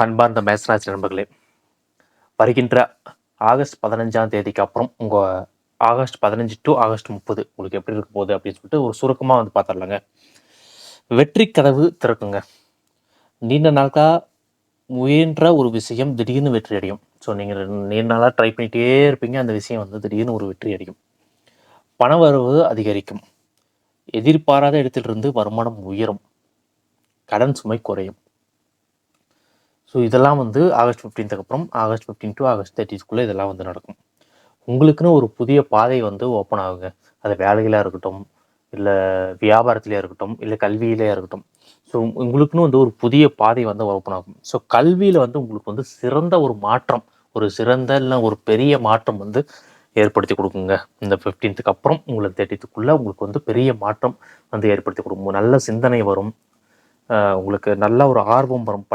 அன்பார்ந்த மேசராசி நண்பர்களே, வருகின்ற ஆகஸ்ட் 15ஆம் தேதிக்கு அப்புறம் ஆகஸ்ட் 15 டு ஆகஸ்ட் 30 உங்களுக்கு எப்படி இருக்க போகுது அப்படின்னு சொல்லிட்டு ஒரு சுருக்கமாக வந்து பார்த்துடலாங்க. வெற்றி கதவு திறக்குங்க. நீண்ட நாட்கா முயன்ற ஒரு விஷயம் திடீர்னு வெற்றி அடையும். ஸோ நீங்கள் நீண்ட நாளாக ட்ரை பண்ணிகிட்டே இருப்பீங்க. அந்த விஷயம் வந்து திடீர்னு ஒரு வெற்றி அடையும். பண வரவு அதிகரிக்கும். எதிர்பாராத இடத்திலிருந்து வருமானம் உயரும். கடன் சுமை குறையும். ஸோ இதெல்லாம் வந்து ஆகஸ்ட் 15க்கு அப்புறம் ஆகஸ்ட் 15 டு ஆகஸ்ட் 30க்குள்ளே இதெல்லாம் வந்து நடக்கும். உங்களுக்குன்னு ஒரு புதிய பாதை வந்து ஓப்பன் ஆகுங்க. அது வேலையில இருக்கட்டும், இல்ல வியாபாரத்திலயா இருக்கட்டும், இல்ல கல்வியிலயா இருக்கட்டும். ஸோ உங்களுக்குன்னு வந்து ஒரு புதிய பாதை வந்து ஓப்பன் ஆகும். ஸோ கல்வியில வந்து உங்களுக்கு வந்து சிறந்த ஒரு மாற்றம், ஒரு சிறந்த இல்ல ஒரு பெரிய மாற்றம் வந்து ஏற்படுத்தி குடுக்குங்க. இந்த 15க்கு அப்புறம் உங்களுக்கு 30க்குள்ள உங்களுக்கு வந்து பெரிய மாற்றம் வந்து ஏற்படுத்தி குடுக்கும். நல்ல சிந்தனை வரும். உங்களுக்கு நல்ல ஒரு ஆர்வம் வரும்.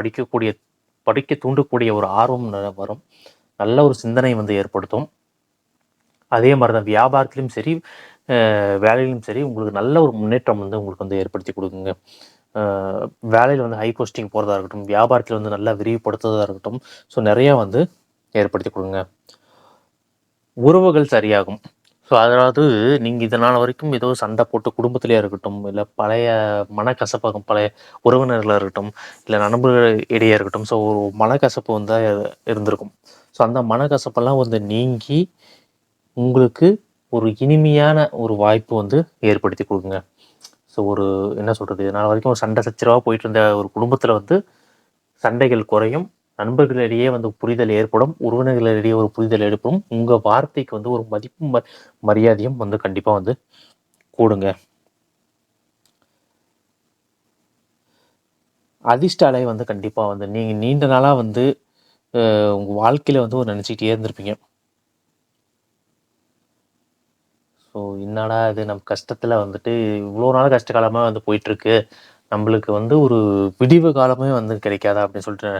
படிக்க தூண்டக்கூடிய ஒரு ஆர்வம் வரும். நல்ல ஒரு சிந்தனை வந்து ஏற்படுத்தும். அதே மாரி தான் வியாபாரத்திலும் சரி, வேலையிலும் சரி உங்களுக்கு நல்ல ஒரு முன்னேற்றம் வந்து உங்களுக்கு வந்து ஏற்படுத்தி குடுக்குங்க. அ வேலையில வந்து ஹை போஸ்டிங் போறதா இருக்கட்டும், வியாபாரத்தில வந்து நல்லா விரிவுபடுத்துறதா இருக்கட்டும், ஸோ நெறையா வந்து ஏற்படுத்தி குடுங்க. உறவுகள் சரியாகும். ஸோ அதாவது நீங்க இது நாள் வரைக்கும் ஏதோ சண்டை போட்டு குடும்பத்திலயா இருக்கட்டும், இல்ல பழைய மனக்கசப்பாகும் பழைய உறவினர்களா இருக்கட்டும், இல்ல நண்பர்கள் இடையே இருக்கட்டும், ஸோ ஒரு மனக்கசப்பு வந்து இருந்திருக்கும். ஸோ அந்த மனக்கசப்பெல்லாம் வந்து நீங்கி உங்களுக்கு ஒரு இனிமையான ஒரு வாய்ப்பு வந்து ஏற்படுத்தி குடுக்குங்க. ஸோ ஒரு என்ன சொல்றது? இது நாள் வரைக்கும் ஒரு சண்டை சச்சரவா போயிட்டு இருந்த ஒரு குடும்பத்தில வந்து சண்டைகள் குறையும். நண்பர்களிடையே வந்து புரிதல் ஏற்படும். உறவினர்களிடையே ஒரு புரிதல் ஏற்படும். உங்க வார்த்தைக்கு வந்து ஒரு மதிப்பும், மரியாதையும் வந்து கண்டிப்பா வந்து கூடுங்க. அதிர்ஷ்ட அலை வந்து கண்டிப்பா வந்து நீங்க நீண்ட நாளா வந்து உங்க வாழ்க்கையில வந்து ஒரு நினைச்சுக்கிட்டே இருந்திருப்பீங்க. ஸோ என்னடா இது நம்ம கஷ்டத்துல வந்துட்டு இவ்வளோ நாள் கஷ்ட காலமா வந்து போயிட்டுருக்கு. நம்மளுக்கு வந்து ஒரு விடிவு காலமே வந்து கிடைக்காதா அப்படின்னு சொல்லிட்டு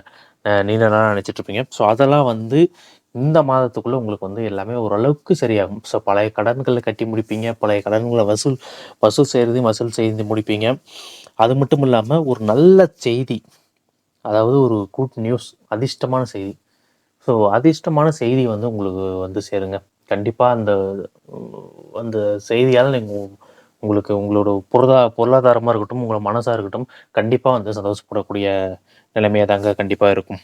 நீண்ட நாளா நினைச்சிட்டு இருப்பீங்க. ஸோ அதெல்லாம் வந்து இந்த மாதத்துக்குள்ள உங்களுக்கு வந்து எல்லாமே ஓரளவுக்கு சரியாகும். ஸோ பழைய கடன்கள கட்டி முடிப்பீங்க. பழைய கடன்கள வசூல் வசூல் செய்றதையும் வசூல் செய்து முடிப்பீங்க. அது மட்டும் இல்லாம ஒரு நல்ல செய்தி, அதாவது ஒரு குட் நியூஸ், அதிர்ஷ்டமான செய்தி. ஸோ அதிர்ஷ்டமான செய்தி வந்து உங்களுக்கு வந்து சேருங்க. கண்டிப்பா அந்த அந்த செய்தியால நீங்க உங்களுக்கு உங்களோட பொருளாதாரமா இருக்கட்டும், உங்களோட மனசா இருக்கட்டும், கண்டிப்பா வந்து சந்தோஷப்படக்கூடிய நிலைமையா தாங்க கண்டிப்பா இருக்கும்.